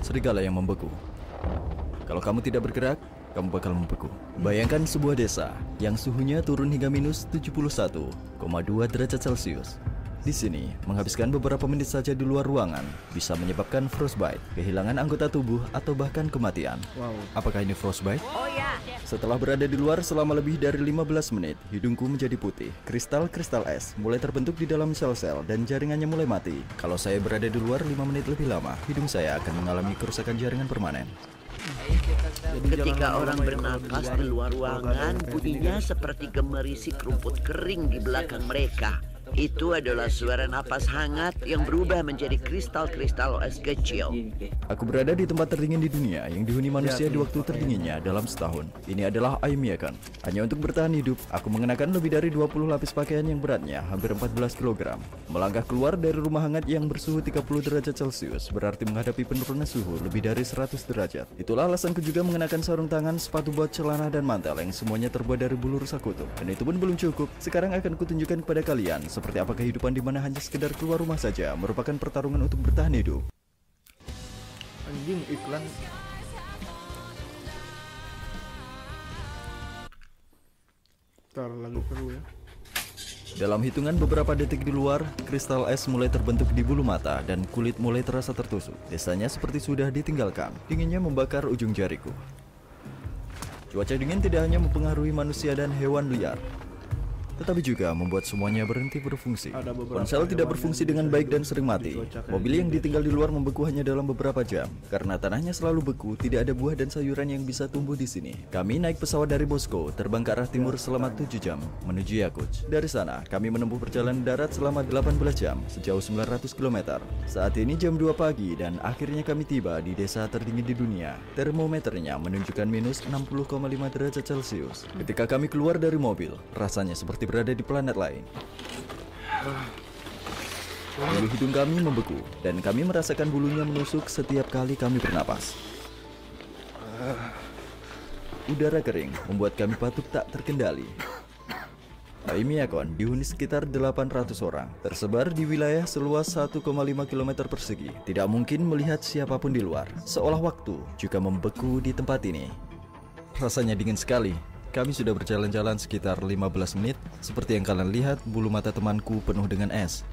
serigala yang membeku. Kalau kamu tidak bergerak, kamu bakal membeku. Bayangkan sebuah desa yang suhunya turun hingga minus 71,2 derajat Celcius. Di sini, menghabiskan beberapa menit saja di luar ruangan bisa menyebabkan frostbite, kehilangan anggota tubuh, atau bahkan kematian. Wow. Apakah ini frostbite? Oh ya. Setelah berada di luar selama lebih dari 15 menit, hidungku menjadi putih. Kristal-kristal es mulai terbentuk di dalam sel-sel dan jaringannya mulai mati. Kalau saya berada di luar 5 menit lebih lama, hidung saya akan mengalami kerusakan jaringan permanen. Ketika orang bernapas di luar ruangan, bunyinya seperti gemerisi rumput kering di belakang mereka. Itu adalah suara napas hangat yang berubah menjadi kristal-kristal es kecil. Aku berada di tempat terdingin di dunia yang dihuni manusia di waktu terdinginnya dalam setahun. Ini adalah Oymyakon. Hanya untuk bertahan hidup, aku mengenakan lebih dari 20 lapis pakaian yang beratnya hampir 14 kg. Melangkah keluar dari rumah hangat yang bersuhu 30 derajat Celcius berarti menghadapi penurunan suhu lebih dari 100 derajat. Itulah alasanku juga mengenakan sarung tangan, sepatu bot, celana, dan mantel yang semuanya terbuat dari bulu rusa kutub. Dan itu pun belum cukup. Sekarang akan kutunjukkan kepada kalian seperti apa kehidupan di mana hanya sekedar keluar rumah saja merupakan pertarungan untuk bertahan hidup. Anjing iklan. Ntar lagu seru ya. Dalam hitungan beberapa detik di luar, kristal es mulai terbentuk di bulu mata dan kulit mulai terasa tertusuk. Desanya seperti sudah ditinggalkan. Dinginnya membakar ujung jariku. Cuaca dingin tidak hanya mempengaruhi manusia dan hewan liar, tetapi juga membuat semuanya berhenti berfungsi. Ponsel tidak berfungsi dengan baik dan sering mati. Mobil yang ditinggal di luar membeku hanya dalam beberapa jam. Karena tanahnya selalu beku, tidak ada buah dan sayuran yang bisa tumbuh di sini. Kami naik pesawat dari Moskow, terbang ke arah timur selama 7 jam, menuju Yakutsk. Dari sana, kami menempuh perjalanan darat selama 18 jam, sejauh 900 km. Saat ini jam 2 pagi dan akhirnya kami tiba di desa terdingin di dunia. Termometernya menunjukkan minus 60,5 derajat Celcius. Ketika kami keluar dari mobil, rasanya seperti berada di planet lain. Bulu hidung kami membeku dan kami merasakan bulunya menusuk setiap kali kami bernapas. Udara kering membuat kami batuk tak terkendali. Oymyakon dihuni sekitar 800 orang, tersebar di wilayah seluas 1,5 km persegi. Tidak mungkin melihat siapapun di luar, seolah waktu juga membeku di tempat ini. Rasanya dingin sekali. Kami sudah berjalan-jalan sekitar 15 menit. Seperti yang kalian lihat, bulu mata temanku penuh dengan es.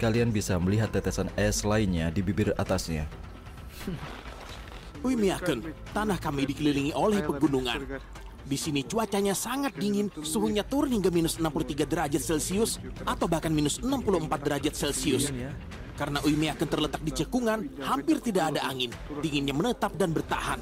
Kalian bisa melihat tetesan es lainnya di bibir atasnya. Oymyakon, tanah kami dikelilingi oleh pegunungan. Di sini cuacanya sangat dingin, suhunya turun hingga minus 63 derajat Celcius atau bahkan minus 64 derajat Celcius. Karena Oymyakon terletak di cekungan, hampir tidak ada angin. Dinginnya menetap dan bertahan.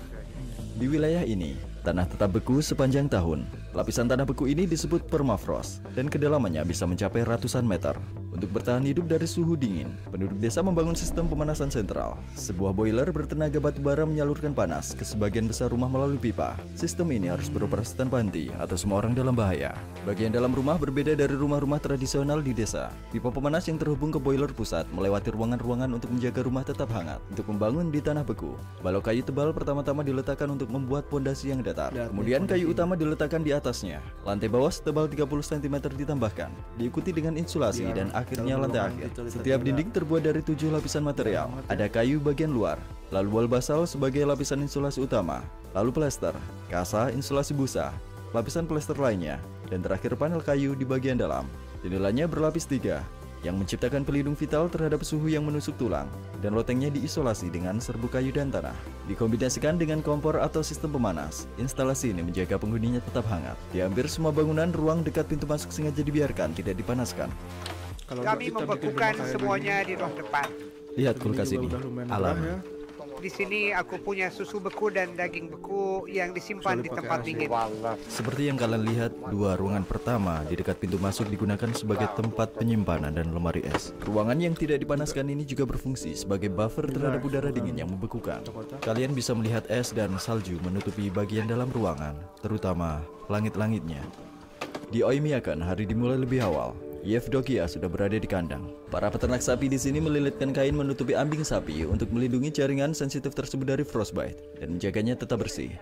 Di wilayah ini, tanah tetap beku sepanjang tahun. Lapisan tanah beku ini disebut permafrost dan kedalamannya bisa mencapai ratusan meter. Untuk bertahan hidup dari suhu dingin, penduduk desa membangun sistem pemanasan sentral. Sebuah boiler bertenaga batu bara menyalurkan panas ke sebagian besar rumah melalui pipa. Sistem ini harus beroperasi tanpa henti atau semua orang dalam bahaya. Bagian dalam rumah berbeda dari rumah-rumah tradisional di desa. Pipa pemanas yang terhubung ke boiler pusat melewati ruangan-ruangan untuk menjaga rumah tetap hangat. Untuk membangun di tanah beku, balok kayu tebal pertama-tama diletakkan untuk membuat pondasi yang datar. Kemudian kayu utama diletakkan di atasnya. Lantai bawah setebal 30 cm ditambahkan, diikuti dengan insulasi dan akhirnya lantai akhir. Setiap dinding terbuat dari 7 lapisan material. Ada kayu bagian luar, lalu wall basal sebagai lapisan insulasi utama, lalu plester, kasa, insulasi busa, lapisan plester lainnya, dan terakhir panel kayu di bagian dalam. Jendelanya berlapis 3, yang menciptakan pelindung vital terhadap suhu yang menusuk tulang, dan lotengnya diisolasi dengan serbuk kayu dan tanah. Dikombinasikan dengan kompor atau sistem pemanas, instalasi ini menjaga penghuninya tetap hangat. Di hampir semua bangunan, ruang dekat pintu masuk sengaja dibiarkan tidak dipanaskan. Kami membekukan semuanya di ruang depan. Lihat kulkas ini, alam. Di sini aku punya susu beku dan daging beku yang disimpan di tempat dingin. Seperti yang kalian lihat, dua ruangan pertama di dekat pintu masuk digunakan sebagai tempat penyimpanan dan lemari es. Ruangan yang tidak dipanaskan ini juga berfungsi sebagai buffer terhadap udara dingin yang membekukan. Kalian bisa melihat es dan salju menutupi bagian dalam ruangan, terutama langit-langitnya. Di Oymyakon, hari dimulai lebih awal. Yevdokia sudah berada di kandang. Para peternak sapi di sini melilitkan kain menutupi ambing sapi untuk melindungi jaringan sensitif tersebut dari frostbite dan menjaganya tetap bersih.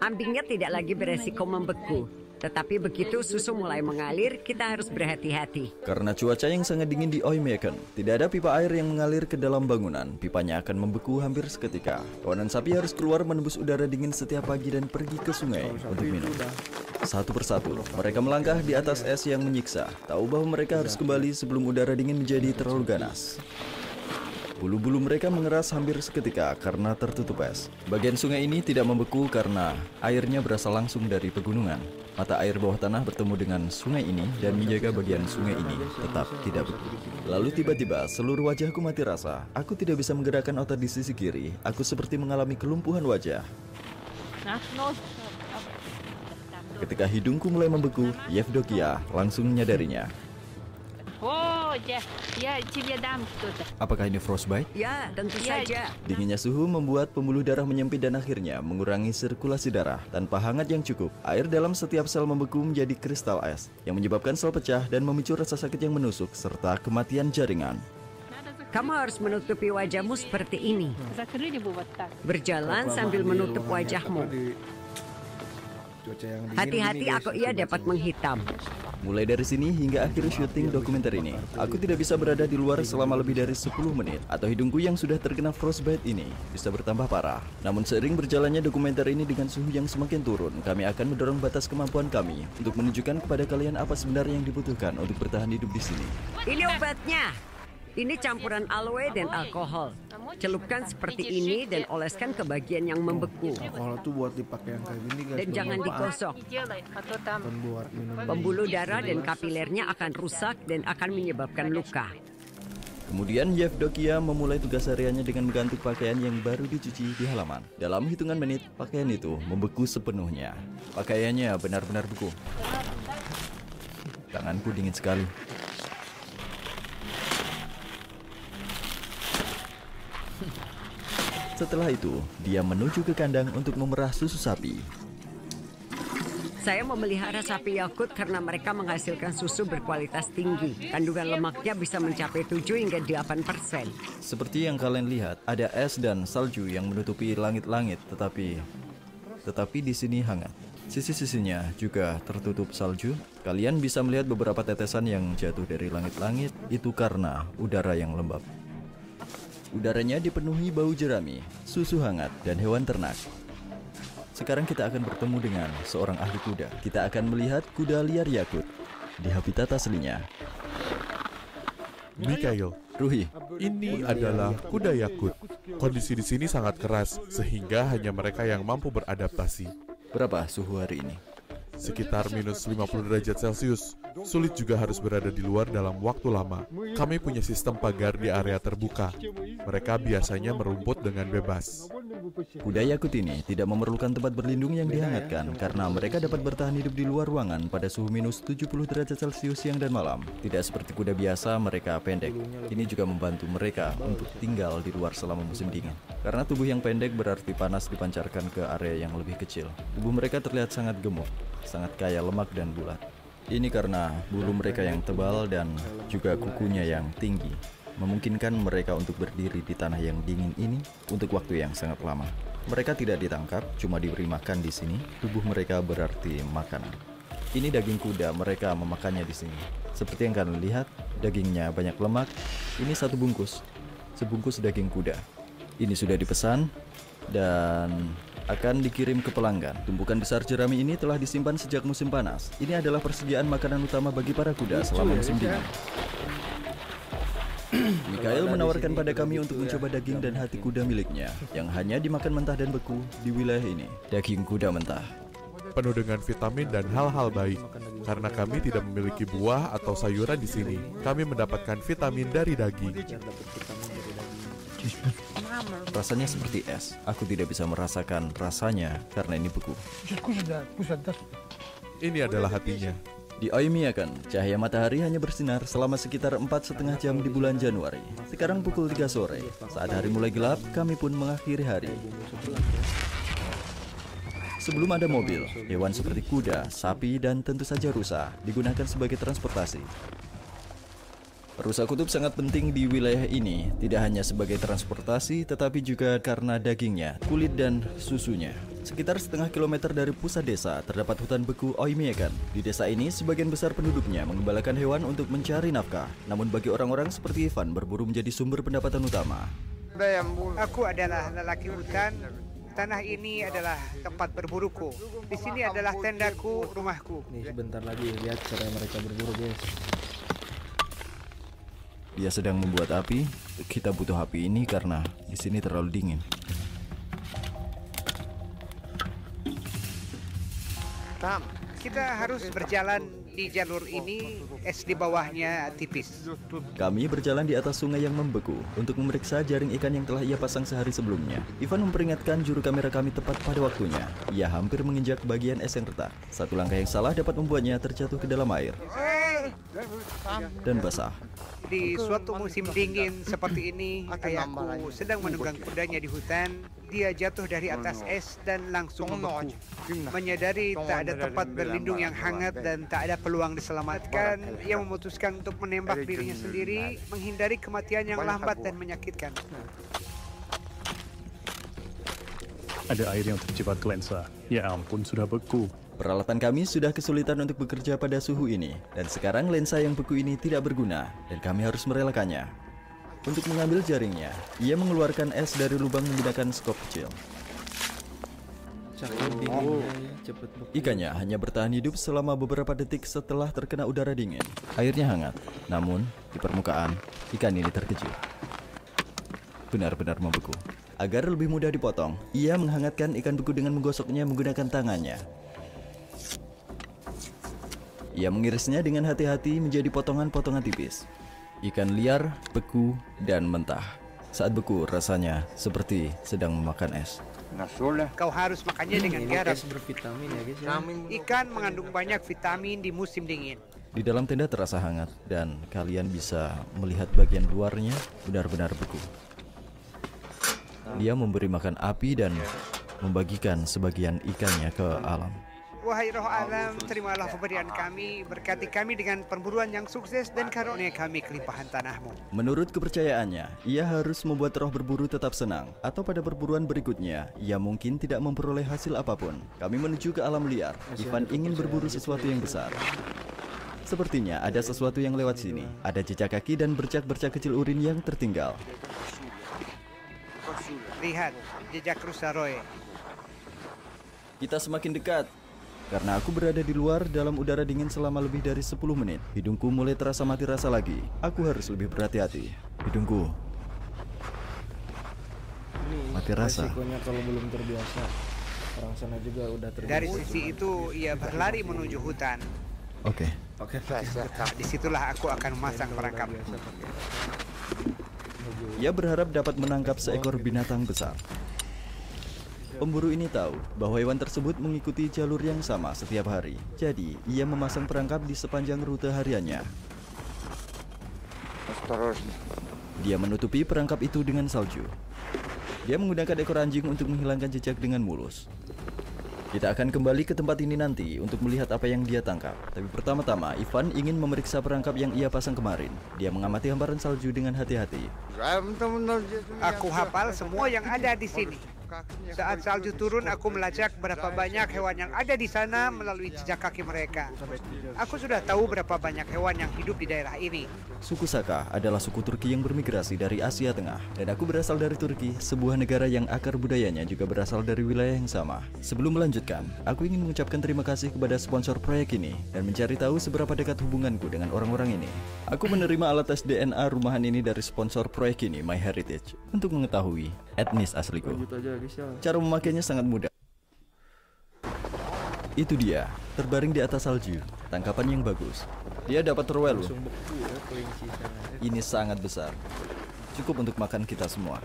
Ambingnya tidak lagi beresiko membeku. Tetapi begitu susu mulai mengalir, kita harus berhati-hati. Karena cuaca yang sangat dingin di Oymeken, tidak ada pipa air yang mengalir ke dalam bangunan. Pipanya akan membeku hampir seketika. Kawanan sapi harus keluar menembus udara dingin setiap pagi dan pergi ke sungai untuk minum. Satu persatu, mereka melangkah di atas es yang menyiksa. Tahu bahwa mereka harus kembali sebelum udara dingin menjadi terlalu ganas. Bulu-bulu mereka mengeras hampir seketika karena tertutup es. Bagian sungai ini tidak membeku karena airnya berasal langsung dari pegunungan. Mata air bawah tanah bertemu dengan sungai ini dan menjaga bagian sungai ini tetap tidak beku. Lalu tiba-tiba seluruh wajahku mati rasa. Aku tidak bisa menggerakkan otot di sisi kiri. Aku seperti mengalami kelumpuhan wajah. Ketika hidungku mulai membeku, Yevdokia langsung menyadarinya. Apakah ini frostbite? Ya, tentu saja. Dinginnya suhu membuat pembuluh darah menyempit dan akhirnya mengurangi sirkulasi darah. Tanpa hangat yang cukup, air dalam setiap sel membeku menjadi kristal es yang menyebabkan sel pecah dan memicu rasa sakit yang menusuk serta kematian jaringan. Kamu harus menutupi wajahmu seperti ini. Berjalan sambil menutup wajahmu. Hati-hati, ia dapat menghitam. Mulai dari sini hingga akhir syuting dokumenter ini, aku tidak bisa berada di luar selama lebih dari 10 menit atau hidungku yang sudah terkena frostbite ini bisa bertambah parah. Namun seiring berjalannya dokumenter ini dengan suhu yang semakin turun, kami akan mendorong batas kemampuan kami untuk menunjukkan kepada kalian apa sebenarnya yang dibutuhkan untuk bertahan hidup di sini. Ini obatnya. Ini campuran aloe dan alkohol. Celupkan seperti ini dan oleskan ke bagian yang membeku. Alkohol itu buat dipakai yang kayak gini guys. Dan jangan digosok. Bukan buat minum. Pembuluh darah dan kapilernya akan rusak dan akan menyebabkan luka. Kemudian Yevdokia memulai tugas hariannya dengan menggantung pakaian yang baru dicuci di halaman. Dalam hitungan menit, pakaian itu membeku sepenuhnya. Pakaiannya benar-benar beku. Tanganku dingin sekali. Setelah itu, dia menuju ke kandang untuk memerah susu sapi. Saya memelihara sapi Yakut karena mereka menghasilkan susu berkualitas tinggi. Kandungan lemaknya bisa mencapai 7 hingga 8%. Seperti yang kalian lihat, ada es dan salju yang menutupi langit-langit, tetapi di sini hangat. Sisi-sisinya juga tertutup salju. Kalian bisa melihat beberapa tetesan yang jatuh dari langit-langit, itu karena udara yang lembab. Udaranya dipenuhi bau jerami, susu hangat, dan hewan ternak. Sekarang kita akan bertemu dengan seorang ahli kuda. Kita akan melihat kuda liar Yakut di habitat aslinya. Mikhail, Ruhi, ini adalah kuda Yakut. Kondisi di sini sangat keras, sehingga hanya mereka yang mampu beradaptasi. berapa suhu hari ini? Sekitar minus 50 derajat Celcius. Sulit juga harus berada di luar dalam waktu lama. Kami punya sistem pagar di area terbuka. Mereka biasanya merumput dengan bebas. Kuda Yakut ini tidak memerlukan tempat berlindung yang dihangatkan karena mereka dapat bertahan hidup di luar ruangan pada suhu minus 70 derajat Celcius siang dan malam. Tidak seperti kuda biasa, mereka pendek. Ini juga membantu mereka untuk tinggal di luar selama musim dingin. Karena tubuh yang pendek berarti panas dipancarkan ke area yang lebih kecil. Tubuh mereka terlihat sangat gemuk, sangat kaya lemak dan bulat. Ini karena bulu mereka yang tebal dan juga kukunya yang tinggi, memungkinkan mereka untuk berdiri di tanah yang dingin ini untuk waktu yang sangat lama. Mereka tidak ditangkap, cuma diberi makan di sini. Tubuh mereka berarti makanan. Ini daging kuda, mereka memakannya di sini. Seperti yang kalian lihat, dagingnya banyak lemak. Ini satu bungkus, sebungkus daging kuda. Ini sudah dipesan dan akan dikirim ke pelanggan. Tumpukan besar jerami ini telah disimpan sejak musim panas. Ini adalah persediaan makanan utama bagi para kuda selama musim dingin. Mikhail menawarkan pada kami untuk mencoba daging dan hati kuda miliknya yang hanya dimakan mentah dan beku di wilayah ini. Daging kuda mentah Penuh dengan vitamin dan hal-hal baik. Karena kami tidak memiliki buah atau sayuran di sini, kami mendapatkan vitamin dari daging. rasanya seperti es. Aku tidak bisa merasakan rasanya karena ini beku. Ini adalah hatinya. Di Oymeken, cahaya matahari hanya bersinar selama sekitar 4,5 jam di bulan Januari. Sekarang pukul 3 sore. Saat hari mulai gelap, kami pun mengakhiri hari. Sebelum ada mobil, hewan seperti kuda, sapi, dan tentu saja rusa digunakan sebagai transportasi. Rusa kutub sangat penting di wilayah ini, tidak hanya sebagai transportasi, tetapi juga karena dagingnya, kulit, dan susunya. Sekitar setengah kilometer dari pusat desa terdapat hutan beku Oymyakon. Di desa ini sebagian besar penduduknya mengembalakan hewan untuk mencari nafkah. Namun bagi orang-orang seperti Ivan, berburu menjadi sumber pendapatan utama. Aku adalah lelaki hutan. Tanah ini adalah tempat berburuku. Di sini adalah tendaku, rumahku. Nih sebentar lagi lihat cara mereka berburu, guys. Dia sedang membuat api. Kita butuh api ini karena di sini terlalu dingin. Kita harus berjalan di jalur ini, es di bawahnya tipis. Kami berjalan di atas sungai yang membeku untuk memeriksa jaring ikan yang telah ia pasang sehari sebelumnya. Ivan memperingatkan juru kamera kami tepat pada waktunya. Ia hampir menginjak bagian es yang retak. Satu langkah yang salah dapat membuatnya terjatuh ke dalam air dan basah. Di suatu musim dingin seperti ini, ayahku sedang menunggang kudanya di hutan. Dia jatuh dari atas es dan langsung membeku. Menyadari tak ada tempat berlindung yang hangat dan tak ada peluang diselamatkan, ia memutuskan untuk menembak dirinya sendiri, menghindari kematian yang lambat dan menyakitkan. Ada air yang terjebak ke lensa. Ya ampun, sudah beku. Peralatan kami sudah kesulitan untuk bekerja pada suhu ini, dan sekarang lensa yang beku ini tidak berguna, dan kami harus merelakannya. Untuk mengambil jaringnya, ia mengeluarkan es dari lubang menggunakan skop kecil. Ikannya hanya bertahan hidup selama beberapa detik setelah terkena udara dingin. Airnya hangat, namun di permukaan, ikan ini terkejut. Benar-benar membeku. Agar lebih mudah dipotong, ia menghangatkan ikan beku dengan menggosoknya menggunakan tangannya. Ia mengirisnya dengan hati-hati menjadi potongan-potongan tipis. Ikan liar, beku, dan mentah. Saat beku, rasanya seperti sedang memakan es. Kau harus makannya dengan garam. Es bervitamin ya, guys. Ya. Ikan mengandung banyak vitamin di musim dingin. Di dalam tenda terasa hangat, dan kalian bisa melihat bagian luarnya benar-benar beku. Dia memberi makan api dan membagikan sebagian ikannya ke alam. Wahai roh alam, terimalah pemberian kami, berkati kami dengan perburuan yang sukses dan karunia kami kelimpahan tanahmu. Menurut kepercayaannya, ia harus membuat roh berburu tetap senang, atau pada perburuan berikutnya, ia mungkin tidak memperoleh hasil apapun. Kami menuju ke alam liar. Ivan ingin berburu sesuatu yang besar. Sepertinya ada sesuatu yang lewat sini. Ada jejak kaki dan bercak-bercak kecil urin yang tertinggal. Lihat, jejak rusa Roy. Kita semakin dekat. Karena aku berada di luar dalam udara dingin selama lebih dari 10 menit, hidungku mulai terasa mati rasa lagi. Aku harus lebih berhati-hati. Hidungku mati rasa. Resikonya kalau belum terbiasa, orang sana juga udah terbiasa. Dari sisi itu, ia berlari menuju hutan. Oke. Disitulah aku akan memasang perangkap. Ia berharap dapat menangkap seekor binatang besar. Pemburu ini tahu bahwa hewan tersebut mengikuti jalur yang sama setiap hari. Jadi, ia memasang perangkap di sepanjang rute hariannya. Dia menutupi perangkap itu dengan salju. Dia menggunakan ekor anjing untuk menghilangkan jejak dengan mulus. Kita akan kembali ke tempat ini nanti untuk melihat apa yang dia tangkap. Tapi pertama-tama, Ivan ingin memeriksa perangkap yang ia pasang kemarin. Dia mengamati hamparan salju dengan hati-hati. Aku hafal semua yang ada di sini. Saat salju turun, aku melacak berapa banyak hewan yang ada di sana melalui jejak kaki mereka. Aku sudah tahu berapa banyak hewan yang hidup di daerah ini. Suku Saka adalah suku Turki yang bermigrasi dari Asia Tengah. Dan aku berasal dari Turki, sebuah negara yang akar budayanya juga berasal dari wilayah yang sama. Sebelum melanjutkan, aku ingin mengucapkan terima kasih kepada sponsor proyek ini dan mencari tahu seberapa dekat hubunganku dengan orang-orang ini. Aku menerima alat tes DNA rumahan ini dari sponsor proyek ini, MyHeritage, untuk mengetahui etnis asliku. Cara memakainya sangat mudah. Itu dia, terbaring di atas salju, tangkapan yang bagus. Dia dapat terwelu. Ini sangat besar, cukup untuk makan kita semua.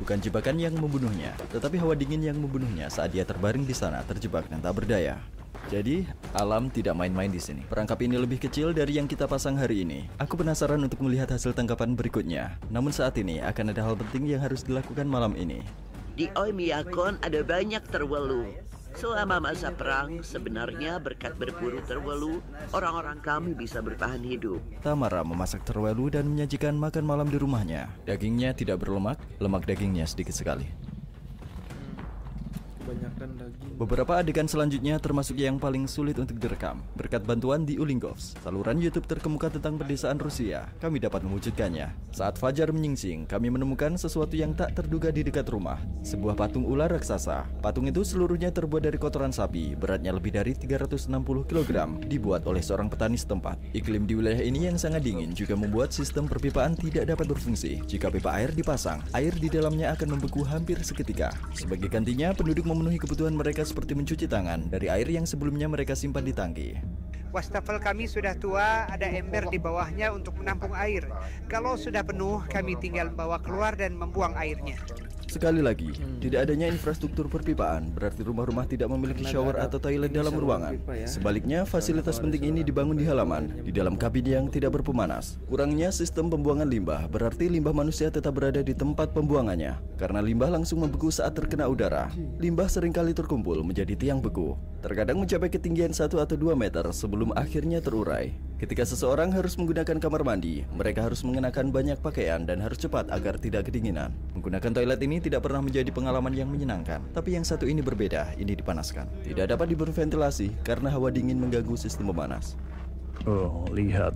Bukan jebakan yang membunuhnya, tetapi hawa dingin yang membunuhnya saat dia terbaring di sana, terjebak dan tak berdaya. Jadi, alam tidak main-main di sini. Perangkap ini lebih kecil dari yang kita pasang hari ini. Aku penasaran untuk melihat hasil tangkapan berikutnya. Namun saat ini akan ada hal penting yang harus dilakukan malam ini. Di Oymyakon ada banyak terwelu. Selama masa perang, sebenarnya berkat berburu terwelu, orang-orang kami bisa bertahan hidup. Tamara memasak terwelu dan menyajikan makan malam di rumahnya. Dagingnya tidak berlemak, lemak dagingnya sedikit sekali. kebanyakan daging. Beberapa adegan selanjutnya termasuk yang paling sulit untuk direkam. Berkat bantuan di Ulingovs, saluran YouTube terkemuka tentang pedesaan Rusia, kami dapat mewujudkannya. Saat fajar menyingsing, kami menemukan sesuatu yang tak terduga di dekat rumah. Sebuah patung ular raksasa. Patung itu seluruhnya terbuat dari kotoran sapi, beratnya lebih dari 360 kg, dibuat oleh seorang petani setempat. Iklim di wilayah ini yang sangat dingin juga membuat sistem perpipaan tidak dapat berfungsi. Jika pipa air dipasang, air di dalamnya akan membeku hampir seketika. Sebagai gantinya, penduduk memenuhi kebutuhan mereka seperti mencuci tangan dari air yang sebelumnya mereka simpan di tangki. Wastafel kami sudah tua, ada ember di bawahnya untuk menampung air. Kalau sudah penuh, kami tinggal bawa keluar dan membuang airnya. Sekali lagi, tidak adanya infrastruktur perpipaan berarti rumah-rumah tidak memiliki shower atau toilet dalam ruangan. Sebaliknya, fasilitas penting ini dibangun di halaman, di dalam kabin yang tidak berpemanas. Kurangnya sistem pembuangan limbah berarti limbah manusia tetap berada di tempat pembuangannya. Karena limbah langsung membeku saat terkena udara, limbah seringkali terkumpul menjadi tiang beku. Terkadang mencapai ketinggian 1 atau 2 meter sebelum akhirnya terurai. Ketika seseorang harus menggunakan kamar mandi, mereka harus mengenakan banyak pakaian dan harus cepat agar tidak kedinginan. Menggunakan toilet ini tidak pernah menjadi pengalaman yang menyenangkan. Tapi yang satu ini berbeda, ini dipanaskan. Tidak dapat diberventilasi karena hawa dingin mengganggu sistem pemanas. Oh, lihat.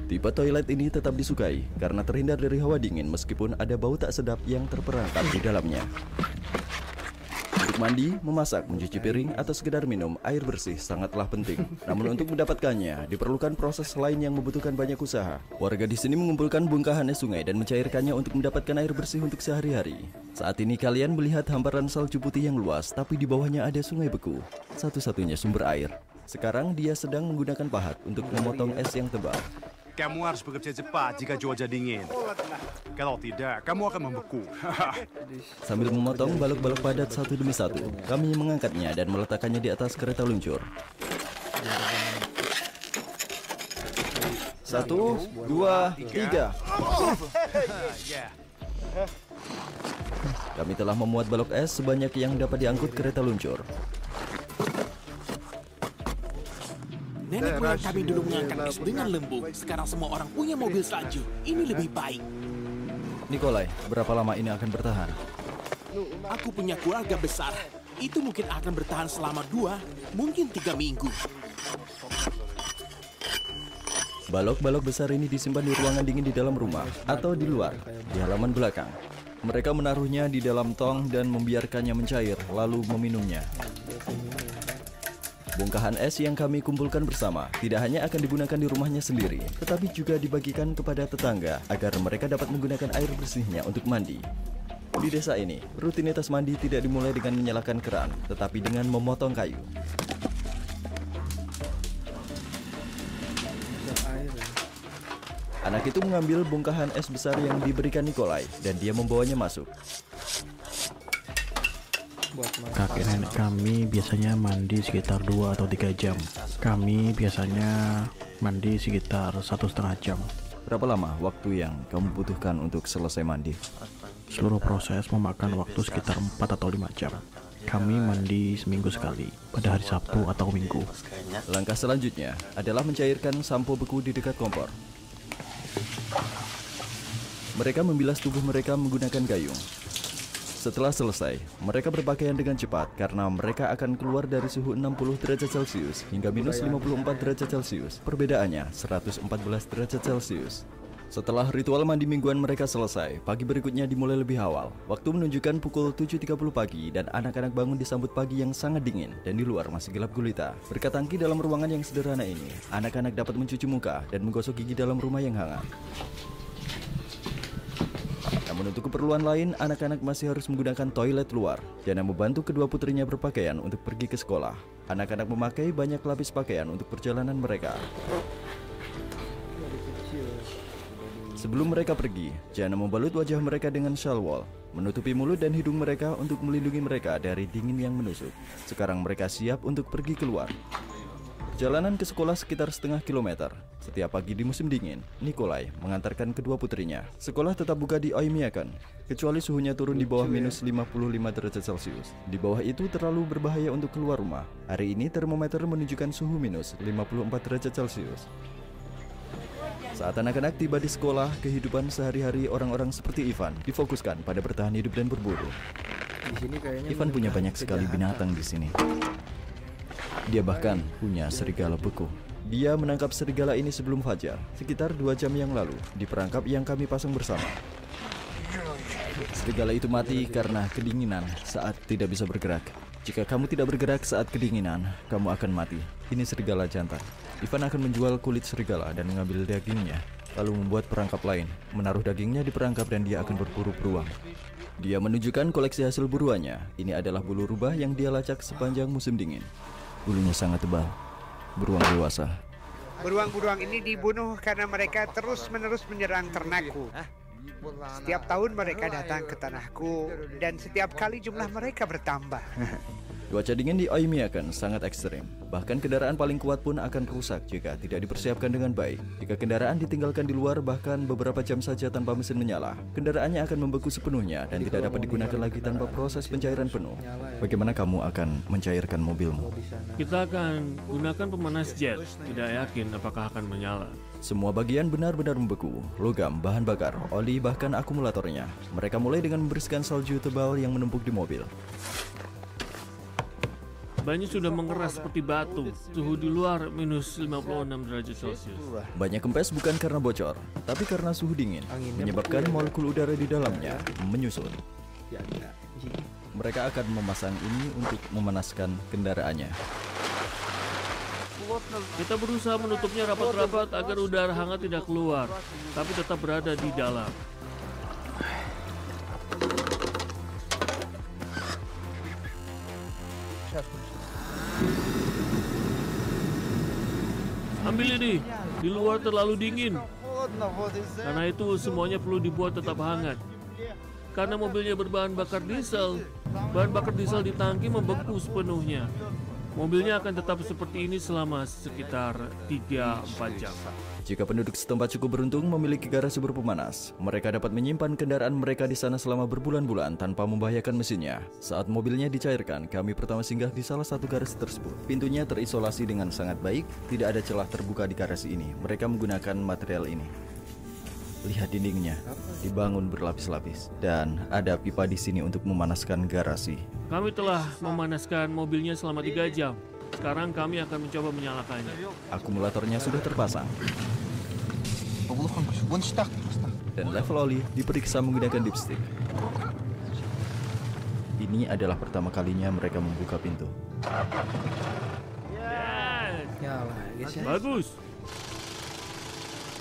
Tipe toilet ini tetap disukai karena terhindar dari hawa dingin meskipun ada bau tak sedap yang terperangkap di dalamnya. Untuk mandi, memasak, mencuci piring, atau sekedar minum, air bersih sangatlah penting. Namun untuk mendapatkannya, diperlukan proses lain yang membutuhkan banyak usaha. Warga di sini mengumpulkan bongkahan es sungai dan mencairkannya untuk mendapatkan air bersih untuk sehari-hari. Saat ini kalian melihat hamparan salju putih yang luas, tapi di bawahnya ada sungai beku. Satu-satunya sumber air. Sekarang dia sedang menggunakan pahat untuk memotong es yang tebal. Kamu harus bekerja cepat jika cuaca dingin. Kalau tidak, kamu akan membeku. Sambil memotong balok-balok padat satu demi satu, kami mengangkatnya dan meletakkannya di atas kereta luncur. 1, 2, 3. Kami telah memuat balok es sebanyak yang dapat diangkut kereta luncur. Nenek moyang kami dulu mengangkat es dengan lembu. Sekarang semua orang punya mobil salju. Ini lebih baik. Nikolai, berapa lama ini akan bertahan? Aku punya keluarga besar. Itu mungkin akan bertahan selama 2, mungkin 3 minggu. Balok-balok besar ini disimpan di ruangan dingin di dalam rumah atau di luar, di halaman belakang. Mereka menaruhnya di dalam tong dan membiarkannya mencair, lalu meminumnya. Bongkahan es yang kami kumpulkan bersama tidak hanya akan digunakan di rumahnya sendiri, tetapi juga dibagikan kepada tetangga agar mereka dapat menggunakan air bersihnya untuk mandi. Di desa ini, rutinitas mandi tidak dimulai dengan menyalakan keran, tetapi dengan memotong kayu. Anak itu mengambil bongkahan es besar yang diberikan Nikolai, dan dia membawanya masuk. Kakek nenek kami biasanya mandi sekitar 2 atau 3 jam. Kami biasanya mandi sekitar 1,5 jam. Berapa lama waktu yang kamu butuhkan untuk selesai mandi? Seluruh proses memakan waktu sekitar 4 atau 5 jam. Kami mandi seminggu sekali, pada hari Sabtu atau Minggu. Langkah selanjutnya adalah mencairkan sampo beku di dekat kompor. Mereka membilas tubuh mereka menggunakan gayung. Setelah selesai, mereka berpakaian dengan cepat karena mereka akan keluar dari suhu 60 derajat Celcius hingga minus 54 derajat Celcius. Perbedaannya 114 derajat Celcius. Setelah ritual mandi mingguan mereka selesai, pagi berikutnya dimulai lebih awal. Waktu menunjukkan pukul 7.30 pagi dan anak-anak bangun disambut pagi yang sangat dingin dan di luar masih gelap gulita. Berkat tangki dalam ruangan yang sederhana ini, anak-anak dapat mencuci muka dan menggosok gigi dalam rumah yang hangat. Namun untuk keperluan lain, anak-anak masih harus menggunakan toilet luar. Jana membantu kedua putrinya berpakaian untuk pergi ke sekolah. Anak-anak memakai banyak lapis pakaian untuk perjalanan mereka. Sebelum mereka pergi, Jana membalut wajah mereka dengan shalwal, menutupi mulut dan hidung mereka untuk melindungi mereka dari dingin yang menusuk. Sekarang mereka siap untuk pergi keluar. Perjalanan ke sekolah sekitar setengah kilometer. Setiap pagi di musim dingin, Nikolai mengantarkan kedua putrinya. Sekolah tetap buka di Oymyakon, kecuali suhunya turun di bawah minus 55 derajat Celcius. Di bawah itu terlalu berbahaya untuk keluar rumah. Hari ini termometer menunjukkan suhu minus 54 derajat Celcius. Saat anak-anak tiba di sekolah, kehidupan sehari-hari orang-orang seperti Ivan difokuskan pada bertahan hidup dan berburu. Di sini kayaknya Ivan punya banyak sekali binatang di sini. Dia bahkan punya serigala beku. Dia menangkap serigala ini sebelum fajar, sekitar 2 jam yang lalu, di perangkap yang kami pasang bersama. Serigala itu mati karena kedinginan saat tidak bisa bergerak. Jika kamu tidak bergerak saat kedinginan, kamu akan mati. Ini serigala jantan. Ivan akan menjual kulit serigala dan mengambil dagingnya, lalu membuat perangkap lain, menaruh dagingnya di perangkap dan dia akan berburu beruang. Dia menunjukkan koleksi hasil buruannya. Ini adalah bulu rubah yang dia lacak sepanjang musim dingin. Bulunya sangat tebal. Beruang dewasa. Beruang-beruang ini dibunuh karena mereka terus-menerus menyerang ternakku. Setiap tahun mereka datang ke tanahku dan setiap kali jumlah mereka bertambah. Cuaca dingin di Oymyakon sangat ekstrim. Bahkan kendaraan paling kuat pun akan rusak jika tidak dipersiapkan dengan baik. Jika kendaraan ditinggalkan di luar bahkan beberapa jam saja tanpa mesin menyala, kendaraannya akan membeku sepenuhnya dan tidak dapat digunakan lagi tanpa proses pencairan penuh. Bagaimana kamu akan mencairkan mobilmu? Kita akan gunakan pemanas jet. Tidak yakin apakah akan menyala. Semua bagian benar-benar membeku. Logam, bahan bakar, oli, bahkan akumulatornya. Mereka mulai dengan membersihkan salju tebal yang menumpuk di mobil. Bannya sudah mengeras seperti batu. Suhu di luar minus 56 derajat Celcius. Banyak kempes bukan karena bocor, tapi karena suhu dingin, menyebabkan molekul udara di dalamnya menyusut. Mereka akan memasang ini untuk memanaskan kendaraannya. Kita berusaha menutupnya rapat-rapat agar udara hangat tidak keluar, tapi tetap berada di dalam. Ambil ini, di luar terlalu dingin. Karena itu semuanya perlu dibuat tetap hangat. Karena mobilnya berbahan bakar diesel, bahan bakar diesel di tangki membeku sepenuhnya. Mobilnya akan tetap seperti ini selama sekitar 3-4 jam. Jika penduduk setempat cukup beruntung memiliki garasi berpemanas, mereka dapat menyimpan kendaraan mereka di sana selama berbulan-bulan tanpa membahayakan mesinnya. Saat mobilnya dicairkan, kami pertama singgah di salah satu garasi tersebut. Pintunya terisolasi dengan sangat baik, tidak ada celah terbuka di garasi ini. Mereka menggunakan material ini. Lihat dindingnya, dibangun berlapis-lapis, dan ada pipa di sini untuk memanaskan garasi. Kami telah memanaskan mobilnya selama 3 jam. Sekarang kami akan mencoba menyalakannya. Akumulatornya sudah terpasang. Dan level oli diperiksa menggunakan dipstick. Ini adalah pertama kalinya mereka membuka pintu. Bagus.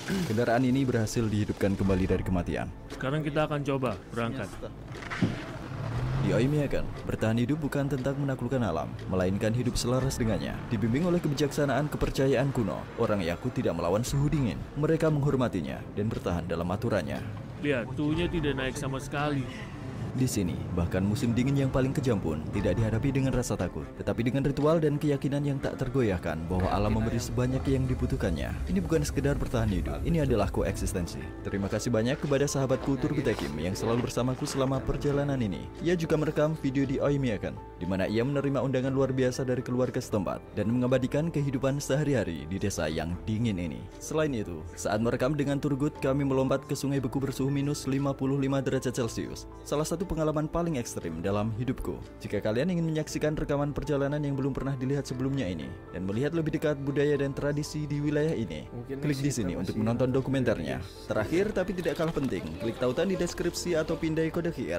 Kendaraan ini berhasil dihidupkan kembali dari kematian. Sekarang kita akan coba berangkat. Di Oymyakon, bertahan hidup bukan tentang menaklukkan alam, melainkan hidup selaras dengannya. Dibimbing oleh kebijaksanaan kepercayaan kuno, orang Yakut tidak melawan suhu dingin. Mereka menghormatinya dan bertahan dalam aturannya. Lihat, suhunya tidak naik sama sekali. Di sini, bahkan musim dingin yang paling kejam pun tidak dihadapi dengan rasa takut, tetapi dengan ritual dan keyakinan yang tak tergoyahkan bahwa alam memberi sebanyak yang dibutuhkannya. Ini bukan sekedar bertahan hidup, ini adalah koeksistensi. Terima kasih banyak kepada sahabat kultur Betekim yang selalu bersamaku selama perjalanan ini. Ia juga merekam video di Oymyakon, di mana ia menerima undangan luar biasa dari keluarga setempat dan mengabadikan kehidupan sehari-hari di desa yang dingin ini. Selain itu, saat merekam dengan Turgut, kami melompat ke sungai beku bersuhu minus 55 derajat Celcius. Salah satu pengalaman paling ekstrim dalam hidupku. Jika kalian ingin menyaksikan rekaman perjalanan yang belum pernah dilihat sebelumnya ini dan melihat lebih dekat budaya dan tradisi di wilayah ini, klik di sini untuk menonton dokumenternya. Terakhir tapi tidak kalah penting, klik tautan di deskripsi atau pindai kode QR